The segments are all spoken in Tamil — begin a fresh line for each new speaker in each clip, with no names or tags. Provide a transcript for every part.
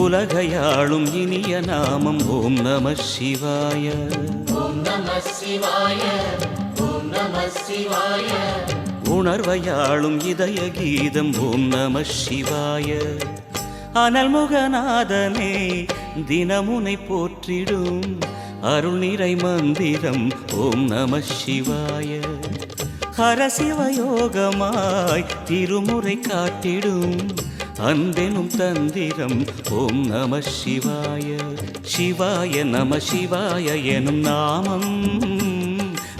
உலகையாளும் இனிய நாமம் ஓம் நம சிவாய.
ஓம் நம சிவாய. ஓம் நம சிவாய.
உணர்வையாளும் இதய கீதம் ஓம் நம சிவாய. அனல்முகநாதனே தினமுனை போற்றிடும் அருள் நிறை மந்திரம் ஓம் நம சிவாய. ஹரசிவயோகமாய் திருமுறை காட்டிடும் அன்பெனும் தந்திரம் ஓம் நம சிவாய. சிவாய நம சிவாய எனும் நாமம்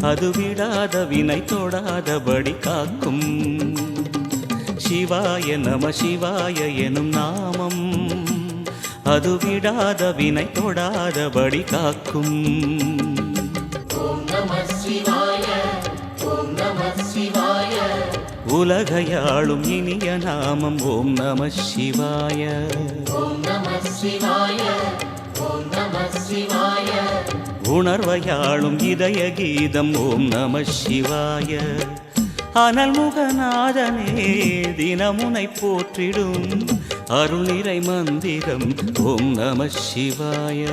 அது விடாத வினை தொடாதபடி காக்கும். சிவாய நம சிவாய எனும் நாமம் அது விடாத வினை தொடாதபடி காக்கும்.
ஓம் நம சிவாய. ஓம் நம சிவாய.
உலகையாளும் இனிய நாமம் ஓம் நம சிவாய.
ஓம் நம சிவாய. ஓம் நம சிவாய.
உணர்வையாளும் இதய கீதம் ஓம் நம சிவாய. அனல்முகநாதனே தினமுனை போற்றிடும் அருள் நிறை மந்திரம் ஓம் நம சிவாய.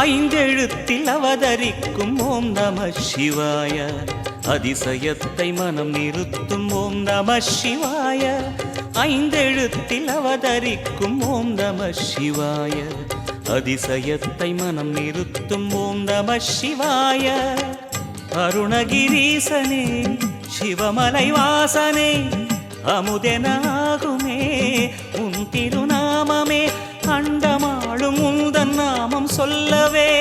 ஐந்தெழுத்தில் அவதரிக்கும் ஓம் நம சிவாய. அதிசயத்தை மனம் நிறுத்தும் ஓம் நம சிவாய. ஐந்தெழுத்தில் அவதரிக்கும் ஓம் நம சிவாய. அதிசயத்தை மனம் நிறுத்தும் ஓம் நம சிவாய. அருணகிரீசனே சிவமலை வாசனே அமுதெனாகுமே உன் திருநாமமே. அண்டமாளும் உந்தன் நாமம் சொல்லவே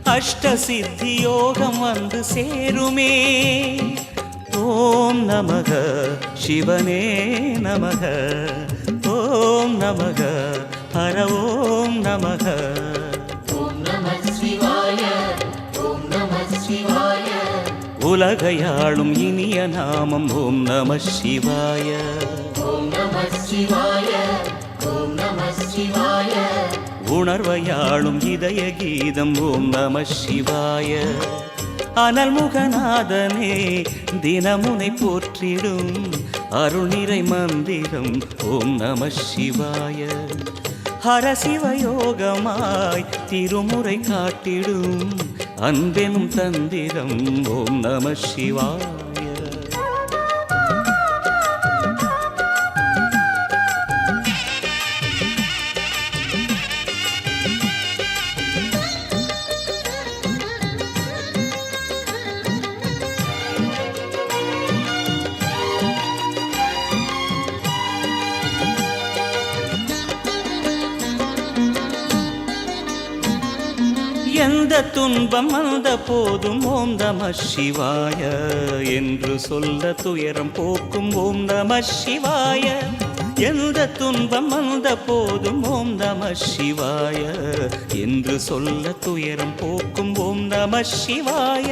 அஷ்ட சித்தி யோகம் வந்து சேருமே. ஓம் நமக சிவனே நமக. ஓம் நமக ஹர ஓம் நமக.
ஓம் நம சிவாய. ஓம் நம சிவாய.
உலகையாளும் இனிய நாமம் ஓம் நம சிவாய.
ஓம் நம சிவாய. ஓம் நம சிவாய.
உணர்வையாளும் இதய கீதம் ஓம் நம சிவாய. அனல்முகநாதனே தினமுனை போற்றிடும் அருள் நிறை மந்திரம் ஓம் நம சிவாய. ஹரசிவயோகமாய் திருமுறை காட்டிடும் அன்பெனும் தந்திரம் ஓம் நம சிவாய. எந்த துன்பம் வந்த போதும் ஓம் நம சிவாய என்று சொல்ல துயரம் போக்கும் ஓம் நம சிவாய. எந்த துன்பம் வந்த போதும் ஓம் நம சிவாய என்று சொல்ல துயரம் போக்கும் ஓம் நம சிவாய.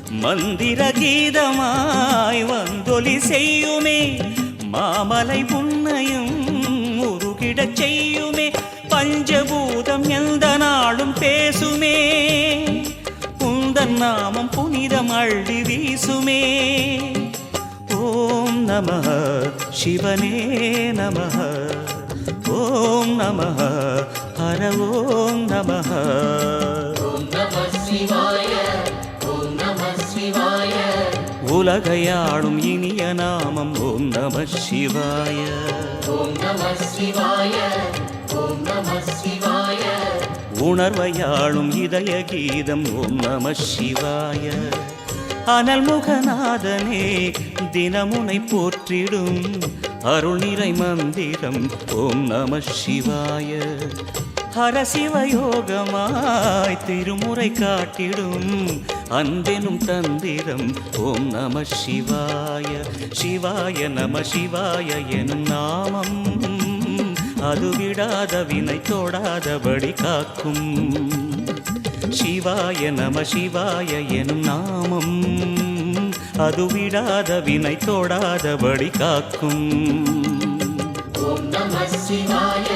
மந்திர கீதமாய் வந்தொலி செய்யுமே மாமலை உன்னையும் உருகிடச் செய்யுமே. பஞ்சபூதம் எந்த நாளும் பேசுமே உந்தன் நாமம் புனிதம் அள்ளி வீசுமே. ஓம் நம சிவனே நம. ஓம் நம ஹர ஓம் நம.
ஓம் நம சிவாய. ஓம் நம சிவாய.
உலகையாளும் இனிய நாமம் ஓம் நம சிவாய.
ஓம் நம சிவாய. ஓம் நம சிவாய.
உணர்வையாளும் இதய கீதம் ஓம் நம சிவாய. அனல்முகநாதனே தினமுனை போற்றிடும் அருள் நிறை மந்திரம் ஓம் நம சிவாய. ஹரசிவயோகமாய் திருமுறை காட்டிடும் அன்பெனும் தந்திரம் ஓம் நம சிவாய. சிவாய நம சிவாய எனும் நாமம் அது விடாத வினை தொடாதபடி காக்கும். சிவாய நம சிவாய எனும் நாமம் அது விடாத வினை தோடாதபடி காக்கும்.
ஓம் நம சிவாய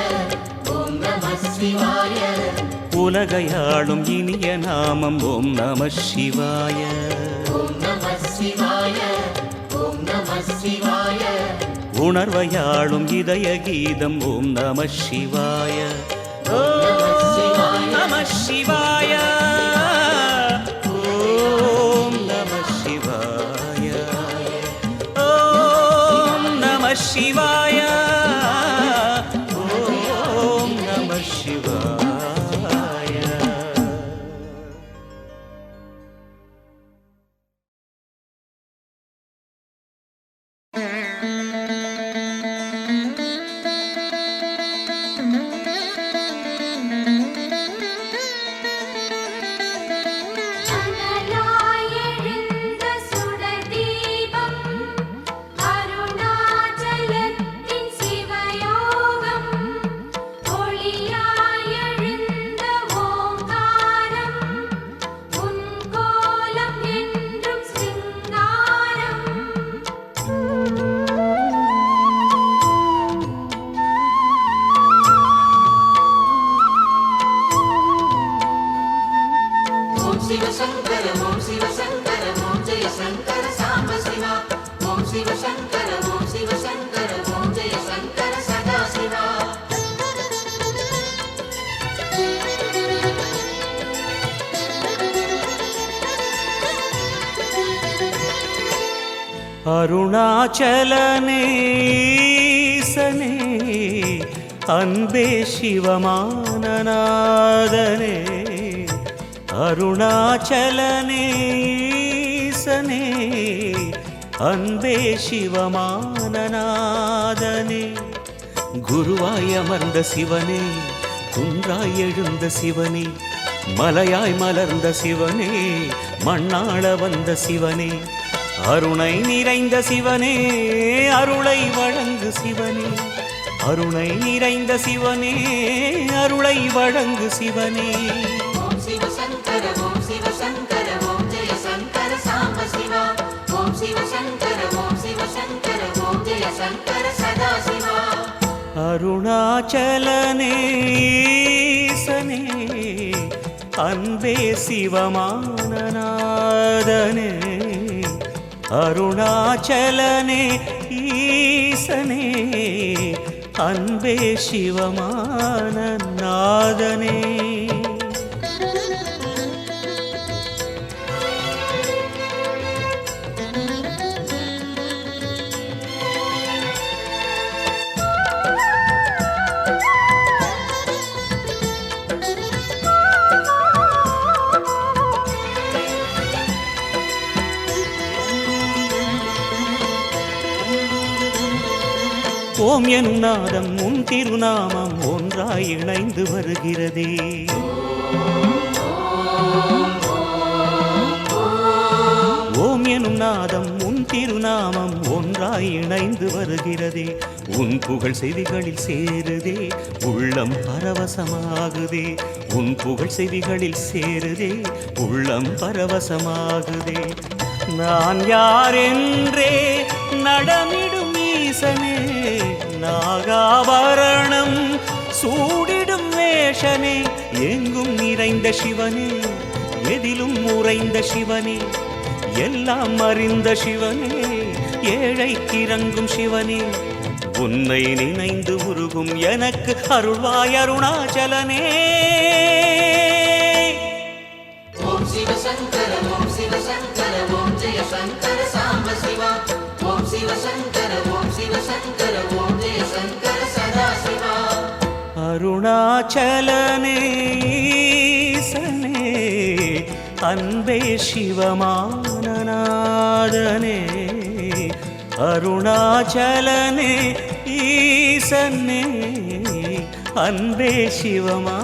ஓம் நம சிவாய
உலகையாளும் இனிய நாமம் ஓம் நம சிவாய.
ஓம் நம சிவாய ஓம் நம சிவாய
உணர்வையாளும் இதய கீதம் ஓம் நம சிவாய.
ஓம்
நம சிவாய ஓம் நம சிவாய ஓம் நம சிவாய ஓம் நம சிவாய.
அனலாயெழுந்த சுடர்தீபம் அருணாச்சலத்தின் சிவயோகம் ஒளியாயெழுந்த ஓங்காரம் உன் கோலம் என்றும் சிங்காரம்.
ஓம் சிவசங்கர ஓம் சிவசங்கர ஓம் ஜெய சங்கர சாம்ப சிவா. ஓம் சிவசங்கர ஓம் சிவசங்கர ஓம் ஜெய சங்கர சதா சிவா.
அருணாச்சலனேசனே அன்பே சிவமானநாதனே. அருணாச்சலனேசனே அன்பே சிவமானநாதனே. குருவாய் அமர்ந்த சிவனே குன்றாய் எழுந்த சிவனே மலையாய் மலர்ந்த சிவனே மண்ணாள வந்த சிவனே அருணை நிறைந்த சிவனே அருளை வழங்கு சிவனே. அருணை நிறைந்த சிவனே அருளை வழங்கு சிவனே.
ஓம் சிவசங்கர ஓம் சிவசங்கர ஓம் ஜெய சங்கர சாம்ப சிவா. ஓம் சிவசங்கர ஓம் சிவசங்கர ஓம் ஜெய சங்கர சதா சிவா.
அருணாச்சலனேசனே அன்பே சிவமானநாதனே. அருணாச்சலனே ஈசனே அன்பே சிவமானநாதனே. ஓம் எனும் நாதம் உன் திருநாமம் ஒன்றாய் இணைந்து வருகிறதே. ஓம் எனும் நாதம் உன் திருநாமம் ஒன்றாய் இணைந்து வருகிறதே. உன் புகழ் செவிகளில் சேருதே உள்ளம் பரவசமாகுதே. உன் புகழ் செவிகளில் சேருதே உள்ளம் பரவசமாகுதே. நான் யாரென்றே நடமிடும் ஈசனே நாகாபரணம் சூடிடும் வேஷனே எங்கும் நிறைந்த சிவனே எதிலும் உறைந்த சிவனே எல்லாம் அறிந்த சிவனே ஏழைக்கிறங்கும் சிவனே உன்னை நினைந்து உருகும் எனக்கு அருள்வாய் அருணாச்சலனே.
ஓம் சிவசங்கர ஓம் சிவசங்கர ஓம் ஜெய சங்கர சாம்ப சிவா. ஓம் சிவசங்கர ஓம் சிவசங்கர ஓம் ஜெய சங்கர சதா சிவா.
அருணாச்சலனே ஈசனே அன்பே சிவமானநாதனே. அருணாச்சலனே ஈசனே அன்பே சிவமானநாதனே.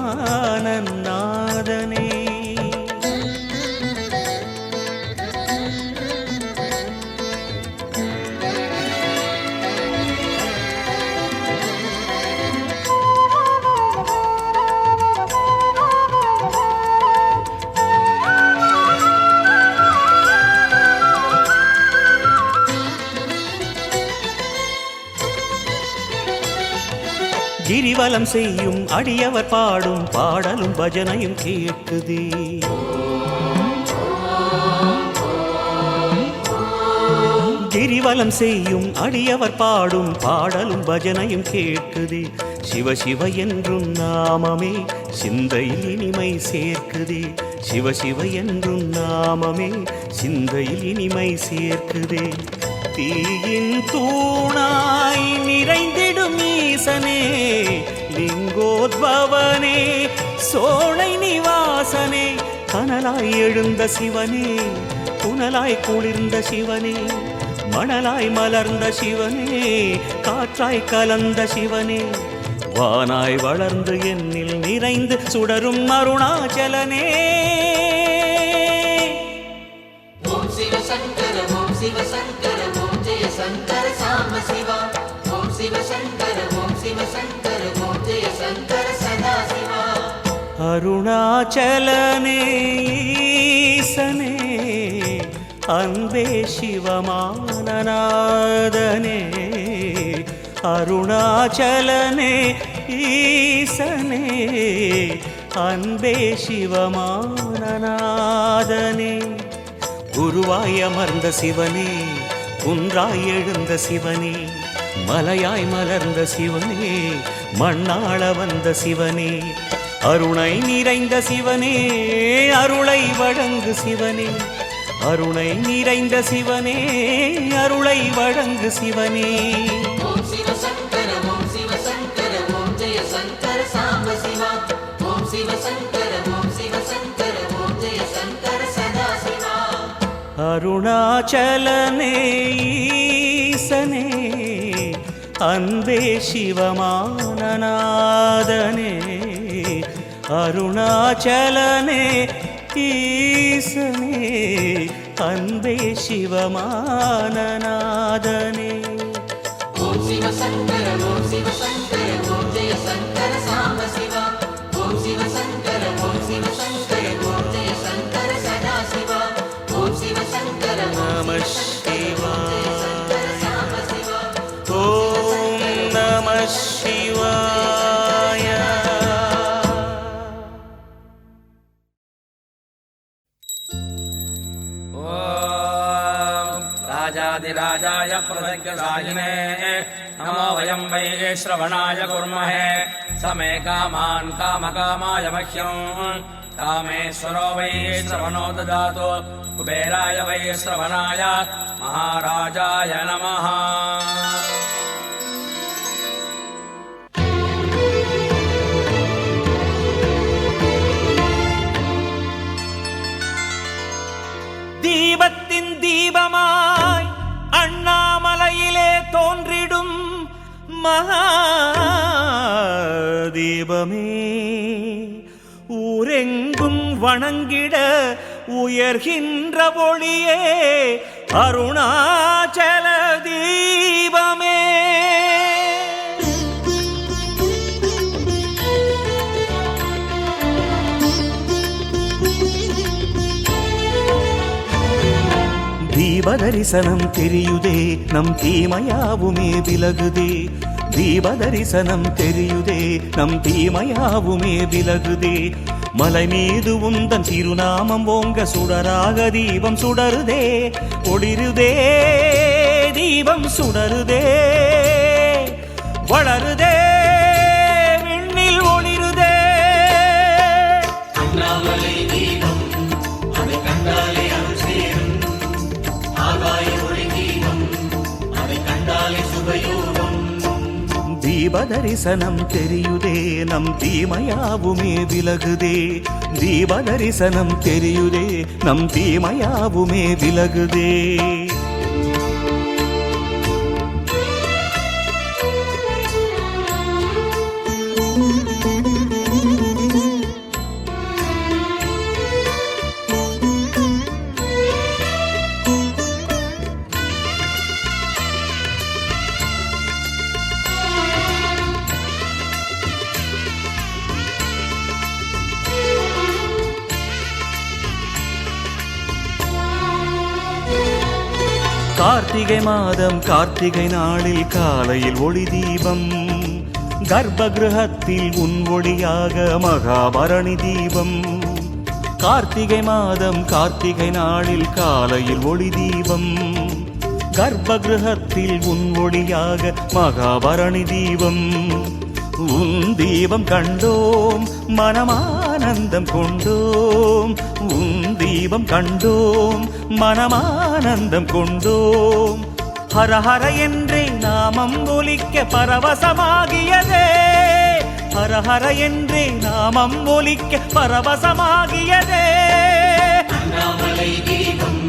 கிரிவலம் செய்யும் அடியவர் பாடும் பாடலும் பஜனையும் கேட்குதே. கிரிவலம் செய்யும் அடியவர் பாடும் பாடலும் பஜனையும் கேட்குதே. சிவ சிவ என்றும் நாமமே சிந்தையில் இனிமை சேர்க்குதே. சிவ சிவ என்றும் நாமமே சிந்தையில் இனிமை சேர்க்குதே. தீயின் தூணாய் நிறைந்திடும் ஈசனே, லிங்கோத்பவனே, சோலை நிவாசனே, கனலாய் எழுந்த சிவனே, புனலாய் குளிர்ந்த சிவனே, மணலாய் மலர்ந்த சிவனே, காற்றாய் கலந்த சிவனே, வானாய் வளர்ந்து என்னில் நிறைந்து சுடரும் அருணாச்சலனே.
ஓம் சிவ சங்கர ஓம் சிவ சங்கர ஓம் ஜெய சங்கர சாம்ப சிவா. ஓம் சிவ சங்கர ஓம் சிவ சங்கர ஓம் ஜெய சங்கர சதா சிவா.
அருணாச்சலனே ஈசனே, அன்பே சிவமானநாதனே. அருணாச்சலனே ஈசனே, அன்பே சிவமானநாதனே. குருவாய் அமர்ந்த சிவனே, குன்றாய் எழுந்த சிவனே, மலையாய் மலர்ந்த சிவனே, மண்ணாள வந்த சிவனே, அருணை நிறைந்த சிவனே, அருளை வழங்கு சிவனே, அருணை நிறைந்த சிவனே, அருளை வழங்கு சிவனே.
ஓம் சிவ சங்கர ஓம் சிவ சங்கர ஓம் ஜெய சங்கர சாம்ப சிவா. ஓம் சிவ சங்கர ஓம் சிவ சங்கர ஓம் ஜெய சங்கர சதா சிவா.
அருணாச்சலனே ஈசனே, அன்பே சிவமானநாதனே. அருணாச்சலனே ஈசனே, அன்பே சிவமானநாதனே.
ஓம் சிவ சங்கர ஓம் சிவ சங்கர ஓம் ஜெய சங்கர சாம்ப சிவா. ஓம் சிவ சங்கர ஓம் சிவ சங்கர ஓம் ஜெய சங்கர சதா சிவா. ஓம் சிவ சங்கர
நம
ஓம்
சிவாய.
சங்கர சாம்ப சிவா.
ஓம் நம சிவாய.
राजाधिराजाय प्रसज्ञसायिने नमो वयं वै श्रवणाय कुर्महे समे कामान् कामकामाय मह्यं कामेश्वरो वै श्रवणो ददातु कुबेराय वै श्रवणाय महाराजाय नमः
தீபத்தின் தீபமாய் அண்ணாமலையிலே தோன்றிடும் மகாதீபமே, ஊரெங்கும் வணங்கிட உயர்கின்ற ஒளியே, அருணாச்சல தீபமே. தீப தரிசனம் தெரியுதே, நம் தீமையாவுமே விலகுதே. தீப தரிசனம் தெரியுதே, நம் தீமையாவுமே விலகுதே. மலை மீது உந்தன் திருநாமம் ஓங்க சுடராக தீபம் சுடருதே, ஒளிருதே தீபம் சுடருதே, வளருதே விண்ணில் ஒளிருதே.
அண்ணாமலை தீபம் அதை கண்டாலே அருள் சேரும். ஆகாய ஒளி தீபம் அதை கண்டாலே சுபயோகம்.
தீப தரிசனம் தெரியுதே, நம் தீமையாவுமே விலகுதே. தீப தரிசனம் தெரியுதே, நம் தீமையாவுமே விலகுதே. கார்த்திகை மாதம் கார்த்திகை நாளில் காலையில் ஒளி தீபம், கர்ப்பகிருஹத்தில் உன் ஒளியாக மகாபரணி தீபம். கார்த்திகை மாதம் கார்த்திகை நாளில் காலையில் ஒளி தீபம். கர்ப்பகிருஹத்தில் உன் ஒளியாக மகாபரணி தீபம். உன் தீபம் கண்டோம் மனமானந்தம் கொண்டோம். உன் தீபம் கண்டோம் மனமானந்தம் கொண்டோம். ஹர ஹர என்றே நாமம் ஒலிக்க பரவசமாகியதே. ஹர ஹர என்றே நாமம் ஒலிக்க பரவசமாகியதே.
அண்ணாமலை தீபம்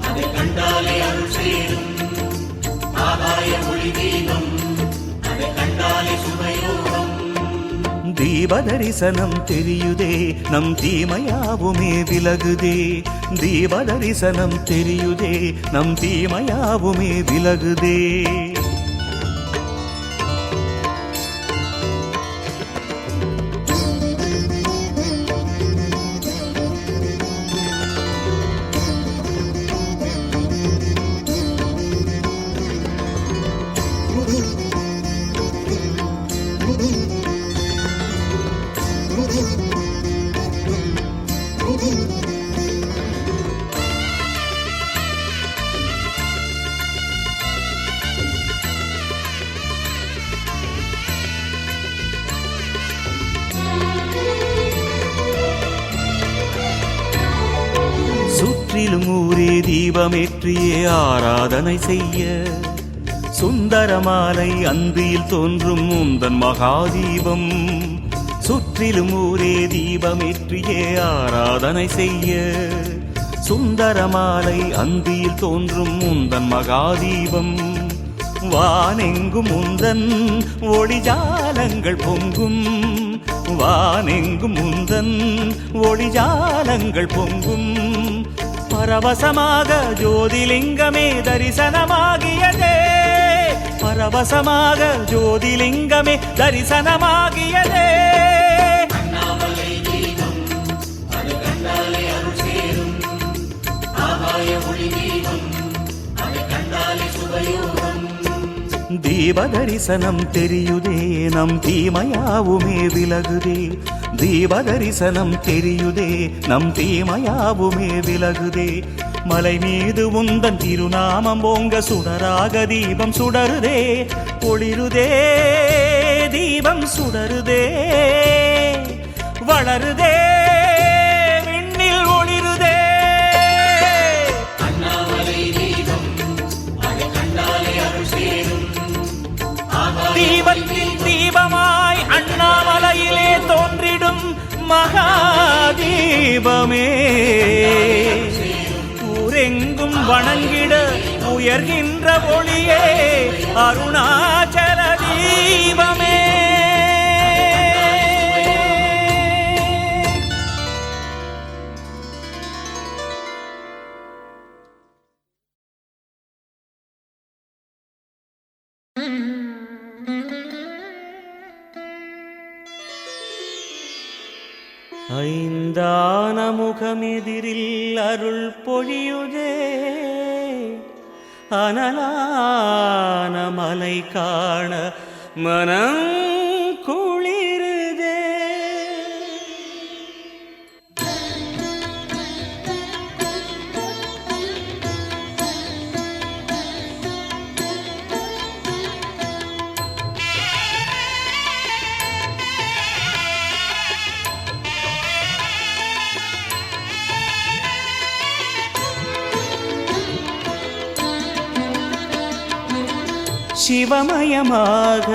அதை கண்டாலே அருள் சேரும். ஆகாய ஒளி தீபம் அதை கண்டாலே சுபயோகம்.
தீப தரிசனம் தெரியுதே நம் தீமையாவுமே விலகுதே. தீப தரிசனம் தெரியுதே நம் தீமையாவுமே விலகுதே. சுற்றிலும் ஊரே தீபமேற்றியே ஆராதனை செய்ய. சுந்தரமாலை அந்தியில் தோன்றும் உந்தன் மகாதீபம். சுற்றிலும் ஊரே தீபமேற்றியே ஆராதனை செய்ய. சுந்தரமாலை அந்தியில் தோன்றும் உந்தன் மகாதீபம். வானெங்கும் உந்தன் ஒளிஜாலங்கள் பொங்கும். வானெங்கும் உந்தன் ஒளிஜாலங்கள் பொங்கும். பரவசமாக ஜோதிலிங்கமே தரிசனமாகியதே. பரவசமாக ஜோதிலிங்கமே தரிசனமாகியதே.
அண்ணாமலை தீபம் அது கண்டாலே அருள் சேரும். ஆகாய ஒளி தீபம் அதை கண்டாலே சுபயோகம்.
தீப தரிசனம் தெரியுதே நம் தீமையாவுமே விலகுதே. தீப தரிசனம் தெரியுதே நம் தீமையாவுமே விலகுதே. மலை மீது உந்தன் திருநாமம் ஓங்க சுடராக தீபம் சுடருதே. ஒளிருதே தீபம் சுடருதே. வளருதே விண்ணில் ஒளிருதே.
அண்ணாமலை தீபம் அதை கண்டாலே அருள் சேரும்.
தீபத்தின் தீபமாய் அண்ணாமலையிலே தோன்றிடும் மகாதீபமே. ஊரெங்கும் வணங்கிட உயர்கின்ற ஒளியே அருணாச்சல தீபமே. ஐந்தான முகமெதிரில் அருள் பொழியுதே. அனலான மலை காண மனம் குளிருதே. சிவமயமாக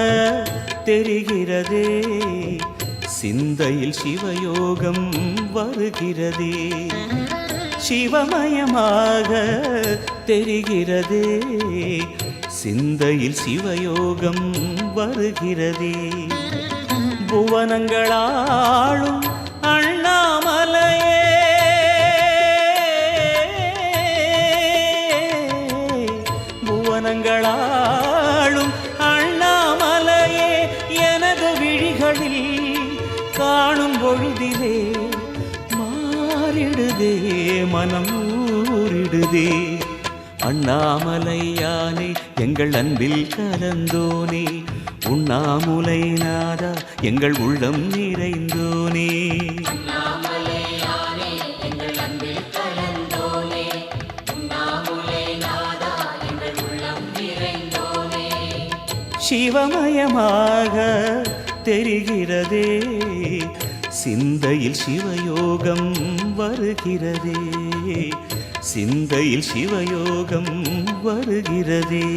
தெரிகிறதே. சிந்தையில் சிவயோகம் வருகிறதே. சிவமயமாக தெரிகிறதே. சிந்தையில் சிவயோகம் வருகிறதே. புவனங்களாளும் அண்ணாமலையே. புவனங்களாளும் அண்ணாமலையே. எனது விழிகளில் காணும் பொழுதிலே மாறிடுதே மனம் ஊறிடுதே. அண்ணாமலையானே எங்கள் அன்பில் கலந்தோனே. உண்ணாமுலை நாதா எங்கள் உள்ளம் நிறைந்தோனே.
அண்ணாமலையானே எங்கள் அன்பில் கலந்தோனே, உண்ணாமுலை நாதா எங்கள் உள்ளம் நிறைந்தோனே.
சிவமயமாக தெரிகிறதே, சிந்தையில் சிவயோகம் வருகிறதே, சிந்தையில் சிவயோகம் வருகிறதே.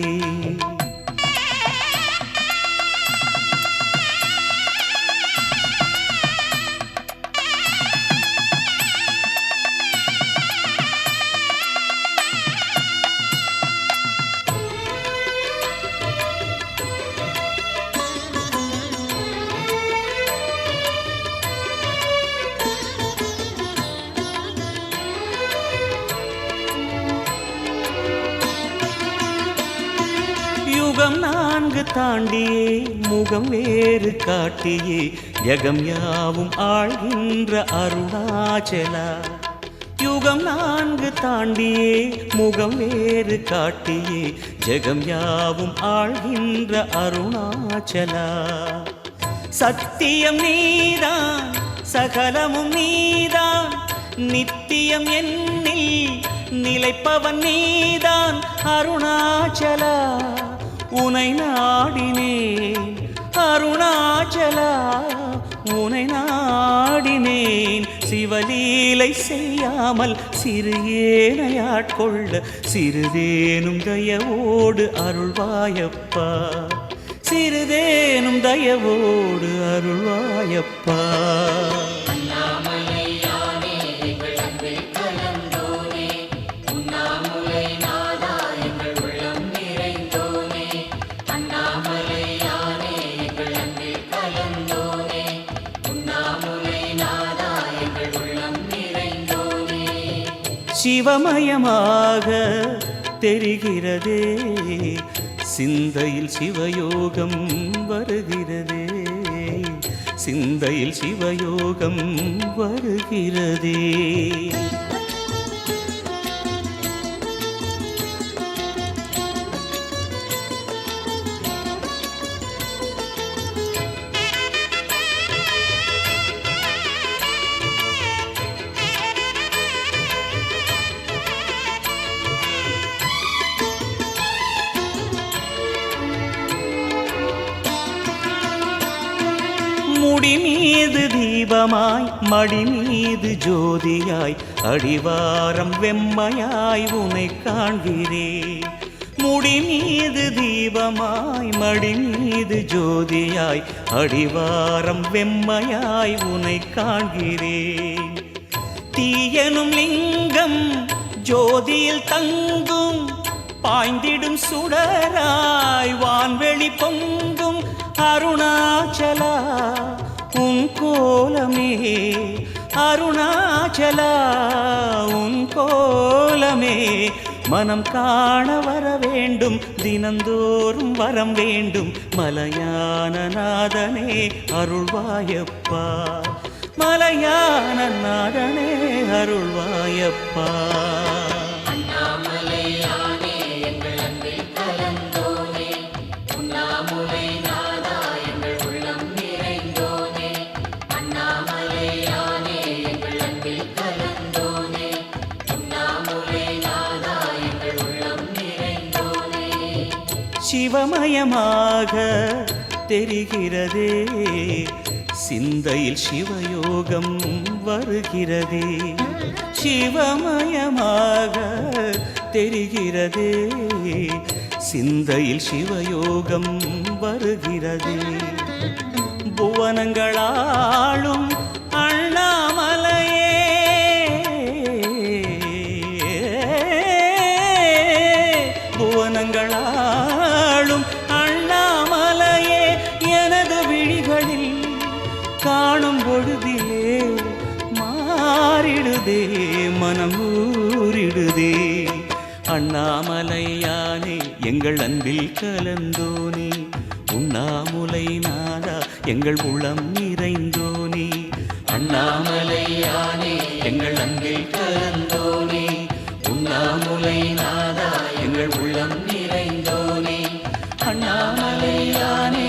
யுகம் 4 தாண்டியே முகம் வேறு காட்டியே ஜகம் யாவும் ஆழ்கின்ற அருணாச்சலா. யுகம் 4 தாண்டியே முகம் வேறு காட்டியே ஜகம் யாவும் ஆழ்கின்ற அருணாச்சலா. சத்தியம் நீதான் சகலமும் நீதான், நித்தியம் என்னில் நிலைப்பவன் நீதான் அருணாச்சலா. உனை நாடினேன் அருணாச்சலா, உனை நாடினேன். சிவலீலை செய்யாமல் சிறு ஏனையாட்கொள்ள சிறிதேனும் தயவோடு அருள்வாயப்பா, சிறிதேனும் தயவோடு அருள்வாயப்பா.
அண்ணாமலையானே எங்கள் அன்பில் கலந்தோனே, உண்ணாமுலை நாதா எங்கள் உள்ளம் நிறைந்தோனே. அண்ணாமலையானே எங்கள் அன்பில் கலந்தோனே, உண்ணாமுலை நாதா எங்கள் உள்ளம் நிறைந்தோனே.
சிவமயமாக தெரிகிறதே, சிந்தையில் சிவயோகம் வருகிறதே, சிந்தையில் சிவயோகம் வருகிறதே. முடி மீது தீபமாய் மடி மீது ஜோதியாய் அடிவாரம் வெம்மையாய் உனை காண்கிறேன். முடி மீது தீபமாய் மடி மீது ஜோதியாய் அடிவாரம் வெம்மையாய் உனை காண்கிறேன். தீயனும் லிங்கம் ஜோதியில் தங்கும், பாய்ந்திடும் சுடராய் வான்வெளி பொங்கும் அருணாச்சலா. உன் கோலமே அருணாச்சலா, உன் கோலமே மனம் காண வர வேண்டும், தினந்தோறும் வரம் வேண்டும். மலையான நாதனே அருள்வாயப்பா, மலையான நாதனே அருள்வாயப்பா.
அண்ணாமலையானே எங்கள் அன்பில் கலந்தோனே, உண்ணாமுலை நாதா எங்கள் உள்ளம் நிறைந்தோனே. அண்ணாமலையானே எங்கள் அன்பில் கலந்தோனே, உண்ணாமுலை நாதா எங்கள் உள்ளம் நிறைந்தோனே.
சிவமயமாக தெரிகிறதே, சிந்தையில் சிவயோகம் வருகிறதே, சிவமயமாக தெரிகிறதே, சிந்தையில் சிவயோகம் வருகிறதே. புவனங்களாளும் அண்ணாமலையே, புவனங்களாளும் அண்ணாமலையே, எனது விழிகளில் காணும் பொழுதிலே மாறிடுதே மனம் ஊறிடுதே. அண்ணாமலையானே எங்கள் அன்பில் கலந்தோனே, உண்ணாமுலை நாதா எங்கள் உளம் நிறைந்தோனே. அண்ணாமலையானே எங்கள் அன்பில் கலந்தோனே, உண்ணாமுலை நாதா எங்கள் உள்ளம் நிறைந்தோனே. அண்ணாமலையானே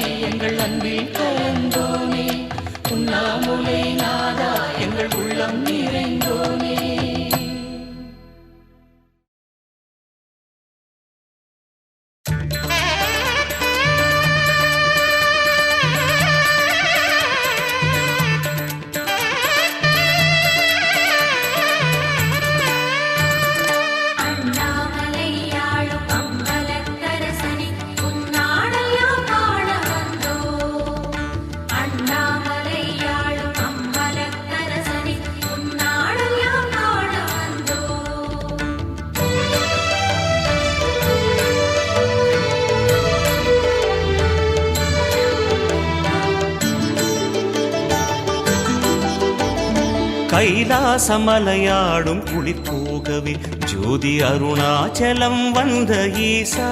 கைலாசமலையாடும் குளிர் போகவே ஜோதி அருணாச்சலம் வந்த ஈசா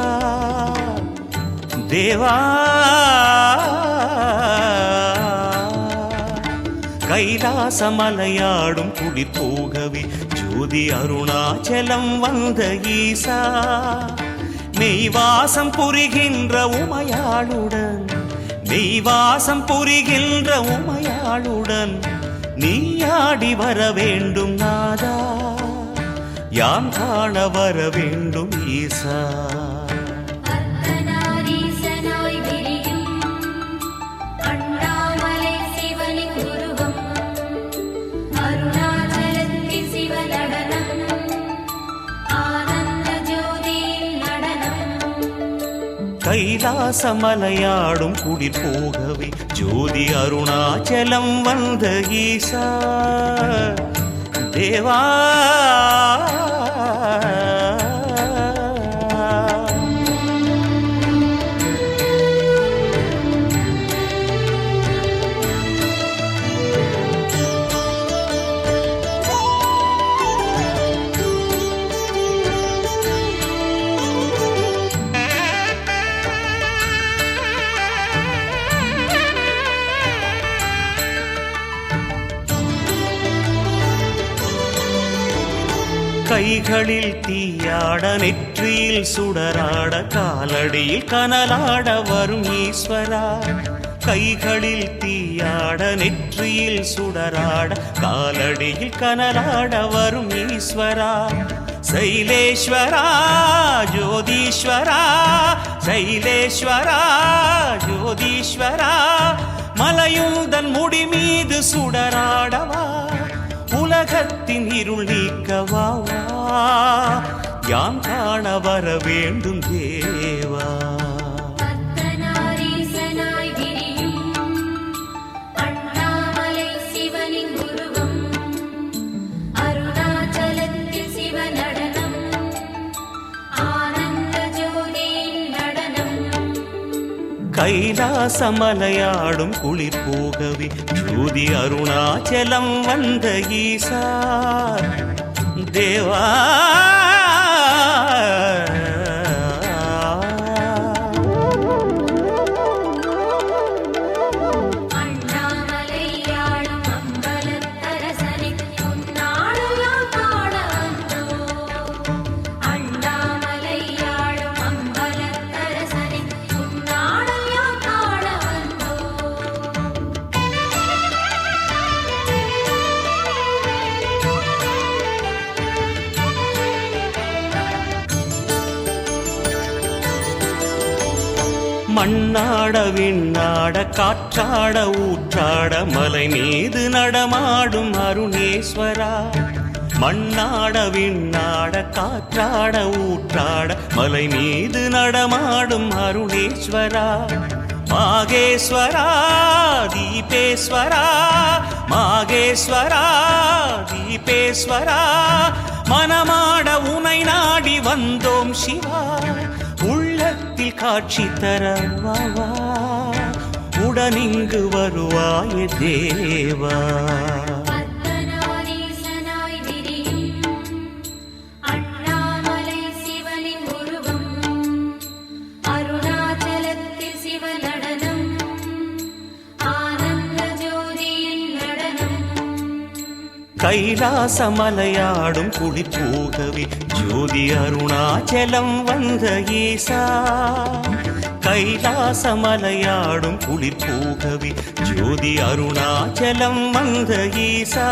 தேவா கைலாசமலையாடும் குளிர் போகவே ஜோதி அருணாச்சலம் வந்த ஈசா மெய்வாசம் புரிகின்ற உமையாளுடன் மெய்வாசம் புரிகின்ற உமையாளுடன் நீயாடி வர வேண்டும் நாதா யாம் காண வர வேண்டும் ஈசா
அர்த்தநாரீசனாய் விரியும் அண்ணாமலை சிவனின் உருவம் அருணாச்சலத்தில் சிவநடனம் ஆனந்த ஜோதியில் நடனம்
கைலாசமலையாடும் குளிர் போகவே ஜோதி அருணாச்சலம் வந்த ஈசா தேவா கைகளில் தீயாட நெற்றியில் சுடராட காலடியில் கனலாட வரும் ஈஸ்வரா கைகளில் தீயாட நெற்றியில் சுடராட காலடியில் கனலாட வரும் ஈஸ்வரா சைலேஸ்வரா ஜோதீஸ்வரா சைலேஸ்வரா ஜோதீஸ்வரா மலையுந்தன் முடி மீது சுடராடவா உலகத்தின் இருள் நீக்கவா யாம் காண வர வேண்டும் தேவா
அர்த்தநாரீசனாய் விரியும் அண்ணாமலை சிவனின் உருவம் அருணாச்சலத்தில் சிவநடனம் ஆனந்த ஜோதியில் நடனம்
கைலாசமலையாடும் குளிர் போகவே ஜோதி அருணாச்சலம் வந்த ஈசா தேவா
அண்ணாமலையாடும் அம்பலத்தரசனை உன்னாடுலாம் காண வந்தோம் அண்ணாமலையாடும் அம்பலத்தரசனை உன்னாடுலாம் காண வந்தோம் மண்ணாட விண்ணாட காற்றாட ஊற்றாட மலை மீது நடமாடும் அருணேஸ்வரா மண்ணாட விண்ணாட காற்றாட ஊற்றாட மலை மீது நடமாடும் அருணேஸ்வரா மாகேஸ்வரா தீபேஸ்வரா மாகேஸ்வரா தீபேஸ்வரா மனமாட உனை நாடி வந்தோம் சிவா உள்ளத்தில் காட்சி தரவா உடனிங்கு வருவாய தேவா அர்த்தநாரீசனாய் விரியும் அண்ணாமலை சிவனின் உருவம் அருணாச்சலத்தில் சிவநடனம் ஆனந்த ஜோதியில் நடனம்
கைலாசமலையாடும் குளிர் போகவே ஜோதி அருணாச்சலம் வந்த ஈசா கைலாசமலையாடும் குளிர் போகவே ஜோதி அருணாச்சலம் வந்த ஈசா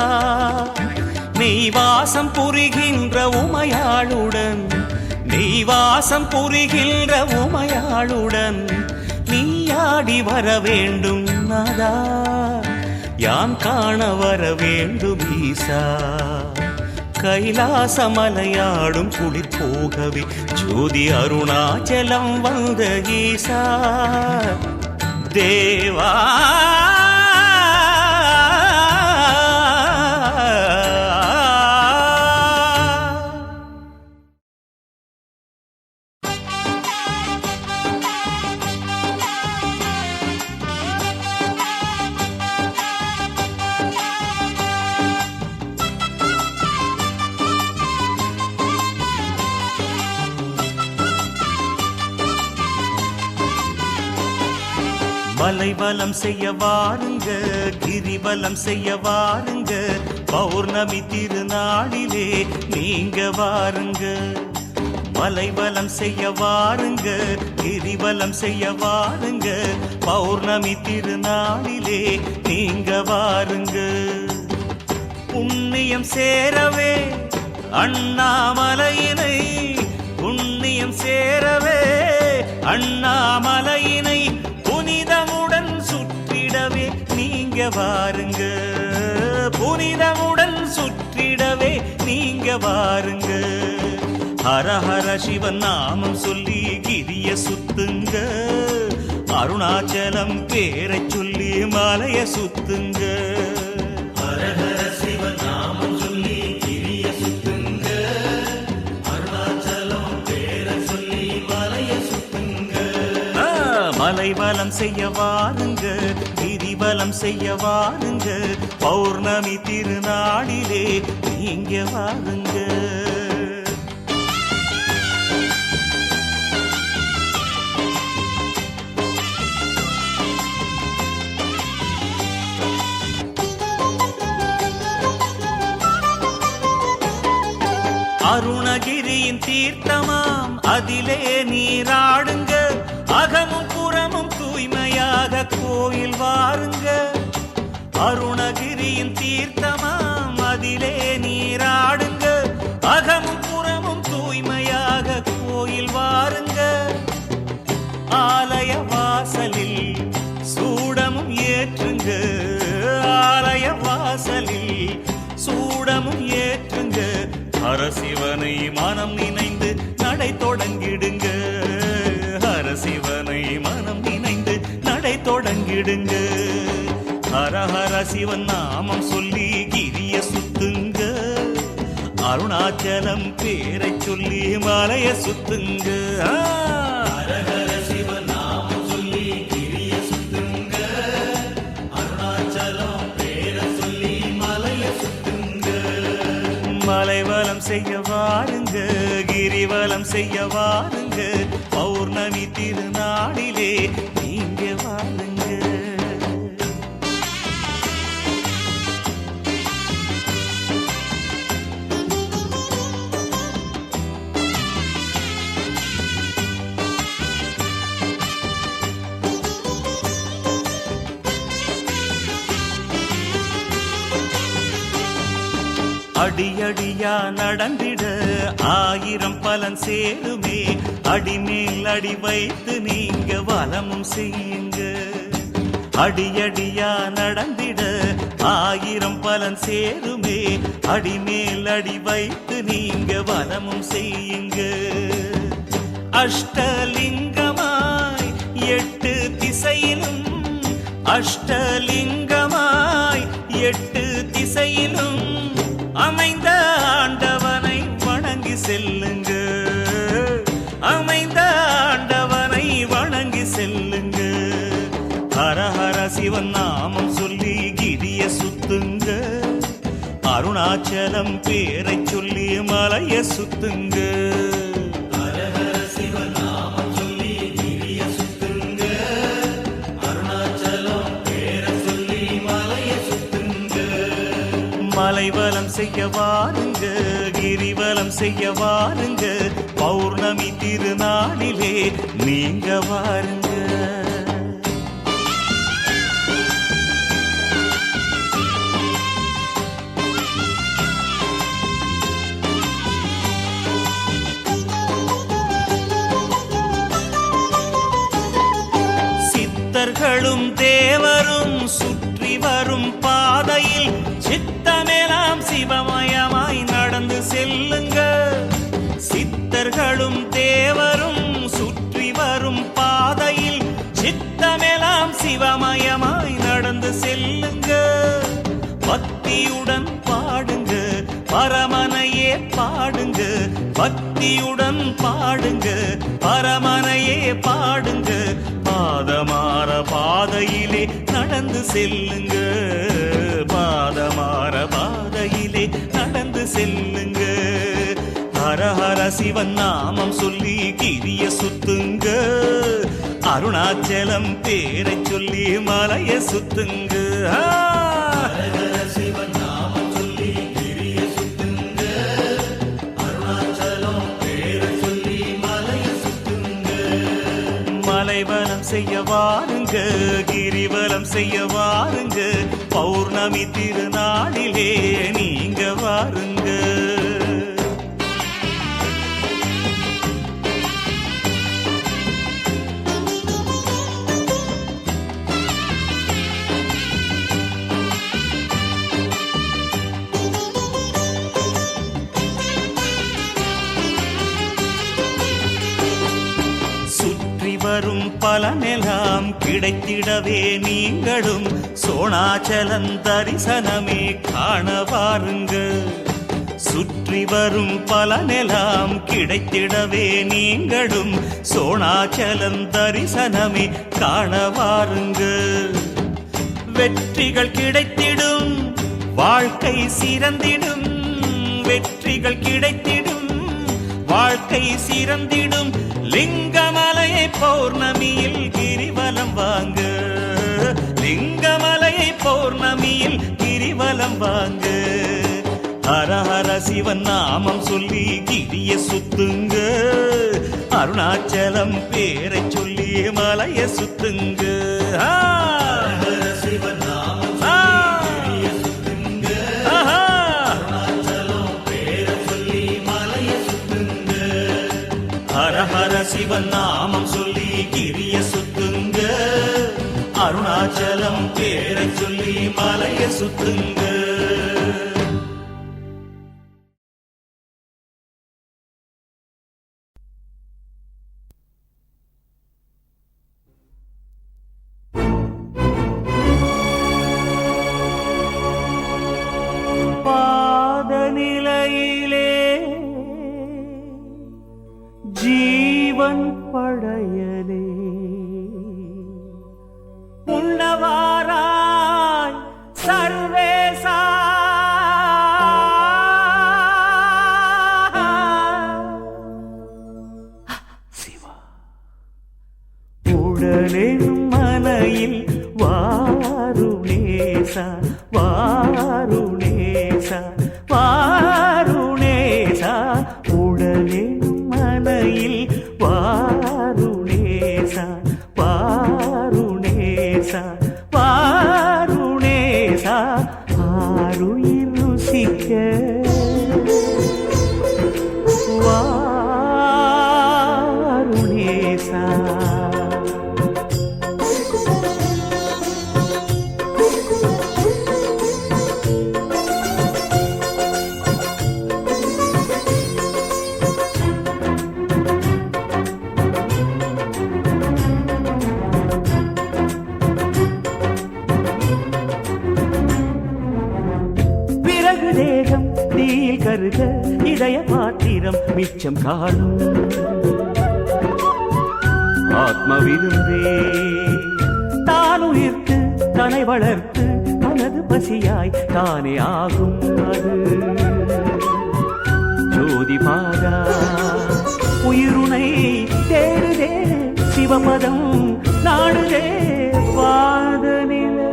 மெய்வாசம் புரிகின்ற உமையாளுடன் மெய்வாசம் புரிகின்ற உமையாளுடன் நீயாடி வர வேண்டும் நாதா யாம் காண வர வேண்டும் ஈசா கைலாசமலையாடும் குளிர் போகவே ஜோதி அருணாச்சலம் வந்த ஈசா தேவா மலைவலம் செய்ய வாருங்க, கிரிவலம் செய்ய வாருங்க, பௌர்ணமி திருநாளிலே நீங்க வாருங்க. மலைவலம் செய்ய வாருங்க, கிரிவலம் செய்ய வாருங்க, பௌர்ணமி திருநாளிலே நீங்க வாருங்க. புண்ணியம் சேரவே அண்ணாமலையினை, புண்ணியம் சேரவே அண்ணாமலையினை புனிதமுடன் சுற்றிடவே நீங்க வாருங்க, புனிதமுடன் சுற்றிடவே நீங்க வாருங்க. ஹர ஹர சிவன் நாமம் சொல்லி கிரிய சுத்துங்க, அருணாச்சலம் பேரை சொல்லி மலைய சுத்துங்க. ஹர ஹர சிவன் நாமம் சொல்லி கிரிய சுத்துங்க, அருணாச்சலம் பேரை சொல்லி மலைய சுத்துங்க. மலைவலம் செய்ய வாருங்க, கிரிவலம் செய்ய வாருங்க, பௌர்ணமி திருநாளிலே நீங்க வாருங்க. அருணகிரியின் தீர்த்தமாம் அதிலே நீராடுங்க, அகமும் புறமும் தூய்மையாக கோயில் வாருங்க. அருணகிரியின் தீர்த்தமாம் அதிலே நீராடுங்க, அகமும் புறமும் தூய்மையாக கோயில் வாருங்க. ஆலய வாசலில் சூடமும் ஏற்றுங்க, ஆலய வாசலில் சூடமும் ஏற்றுங்க. ஹரசிவனை மனம் நினைந்து நடை தொடங்கிடுங்க, ஹரசிவனை மனம் நினைந்து நடை தொடங்கிடுங்க. ஹர ஹர சிவன் நாமம் சொல்லி கிரிய சுத்துங்க, அருணாச்சலம் பேரை சொல்லி மலைய சுத்துங்க. ஹர ஹர சிவன் நாமம் சொல்லி கிரிய சுத்துங்க, அருணாச்சலம் பேரை சொல்லி மலைய சுத்துங்க. மலைவலம் செய்ய வாருங்க, கிரிவலம் செய்ய வாருங்க, பௌர்ணமி திருநாளிலே நீங்க வாருங்க. அடியடியா நடந்திட ஆயிரம் பலன் சேருமே, அடிமேல் அடி வைத்து நீங்க வலமும் செய்யுங்க. அடியடியா நடந்திட ஆயிரம் பலன் சேருமே, அடிமேல் அடி வைத்து நீங்க வலமும் செய்யுங்க. அஷ்டலிங்கமாய் 8 திசையிலும், அஷ்டலிங்கமாய் 8 திசையிலும் அமைந்த ஆண்டவனை வணங்கி செல்லுங்க, அமைந்த ஆண்டவனை வணங்கி செல்லுங்க. ஹர ஹர சிவன் நாமம் சொல்லி கிரிய சுத்துங்க, அருணாச்சலம் பேரை சொல்லி மலைய சுத்துங்க. ஹர ஹர சிவன் நாமம் சொல்லி கிரிய சுத்துங்க, அருணாச்சலம் பேரை சொல்லி மலைய சுத்துங்க. மலைவலம் செய்ய வாருங்க, கிரிவலம் செய்ய வாருங்க, பௌர்ணமி திருநாளிலே நீங்க வாருங்க. சித்தர்களும் தேவரும் சுற்றி வரும் பாதையில் சித்தமெல்லாம் சிவமயமாய் நடந்து செல்லுங்க. சித்தர்களும் தேவரும் சுற்றி வரும் பாதையில் சித்தமெல்லாம் சிவமயமாய் நடந்து செல்லுங்க. பக்தியுடன் பாடுங்க, பரமனையே பாடுங்க, பக்தியுடன் பாடுங்க, பரமனையே பாடுங்க. பாதமாற பாதையிலே நடந்து செல்லுங்க, பாதமாற பாதையிலே நடந்து செல்லுங்க. ஹர ஹர சிவன் நாமம் சொல்லி கிரிய சுத்துங்க, அருணாச்சலம் பேரை சொல்லி மலைய சுத்துங்க மலைவலம் செய்ய வாருங்க கிரிவலம் செய்ய வாருங்க பௌர்ணமி திருநாளிலே நீங்க வாருங்க வரும் பலனெல்லாம் கிடைத்திடவே நீங்களும் சோணாச்சலம் தரிசனமே காண வாருங்க சுற்றி வரும் பலனெல்லாம் கிடைத்திடவே நீங்களும் சோணாச்சலம் தரிசனமே காண வாருங்க வெற்றிகள் கிடைத்திடும் வாழ்க்கை சிறந்திடும் வெற்றிகள் கிடைத்திடும் வாழ்க்கை சிறந்திடும் லிங்கமலையை பௌர்ணமியில் கிரிவலம் வாங்க லிங்கமலையை பௌர்ணமியில் கிரிவலம் வாங்க ஹர ஹர சிவன் நாமம் சொல்லி கிரிய சுத்துங்க அருணாச்சலம் பேரை சொல்லி மலைய சுத்துங்க சிவன் நாமம் சொல்லி சுத்துங்க அருணாச்சலம் பேரை சொல்லி மலைய சுத்துங்க ஹர ஹர சிவன் நாமம் சொல்லி கிரிய சுத்துங்க அருணாச்சலம் பேரை சொல்லி மலைய சுத்துங்க பாதநிலையிலே ஜீவன் படையலே உண்ணவாராய் சர்வேசா சிவா உடலின் மலையில் வாருணேசா வாருணேசா வாருணேசா உடலின் மலையில் வாருணேசா வாருணேசா வாருணேசா ஆருயிர் ருசிக்க வாருணேசா தேகம் தீயில் கருக இதய பாத்திரம் மிச்சம் காணும் ஆத்ம விருந்தே தானுயிர்த்து தனை வளர்த்து மனது பசியாய் தானே ஆகும் அது ஜோதி பாதா உயிருனை தேடுதே சிவபதம் நாடுதே வாதனிலே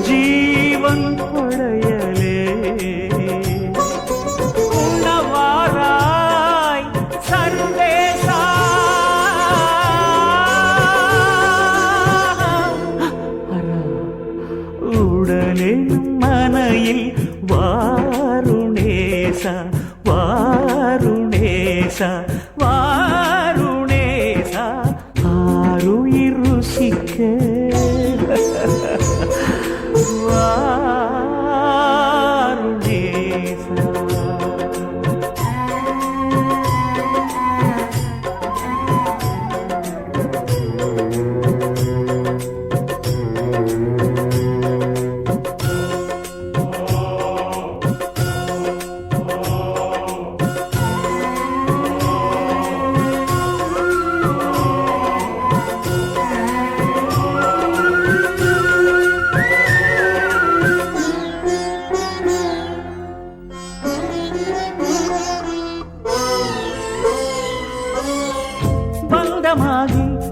ஜீவன் படையலே உண்ணவாராய் சர்வேசா உடலின் மனையில் வாருணேசா வாருணேசா வாருணேசா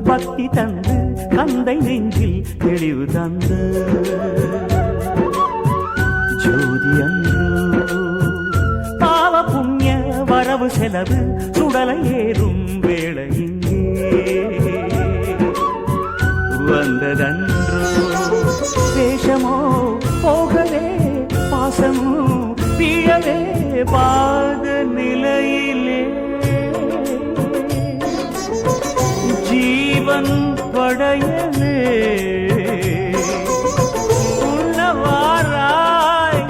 பக்தி தந்து கந்தை நெஞ்சில் தெளிவு தந்த ஜோதி அன்று பாவ புண்ணிய வரவு செலவு சுடலை ஏறும் வேளை இங்கே வந்ததன்றோ வேஷமோ போகவே பாசமோ பிழவே பாத நிலையிலே ஜீவன் படையவே உன்னவாராய்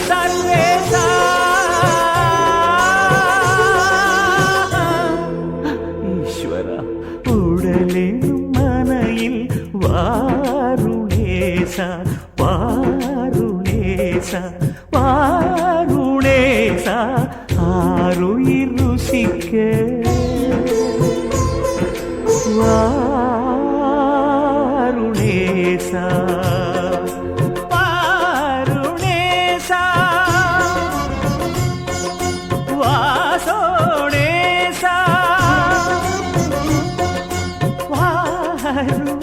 சர்வேசா ஈஸ்வரா உடலிலும் மனையில் வாருணேசா வாருணேசா வாருணேசா ஆருயிர் ருசிக்க வாருணேசா வாருணேசா வாசோணேசா வாருணேசா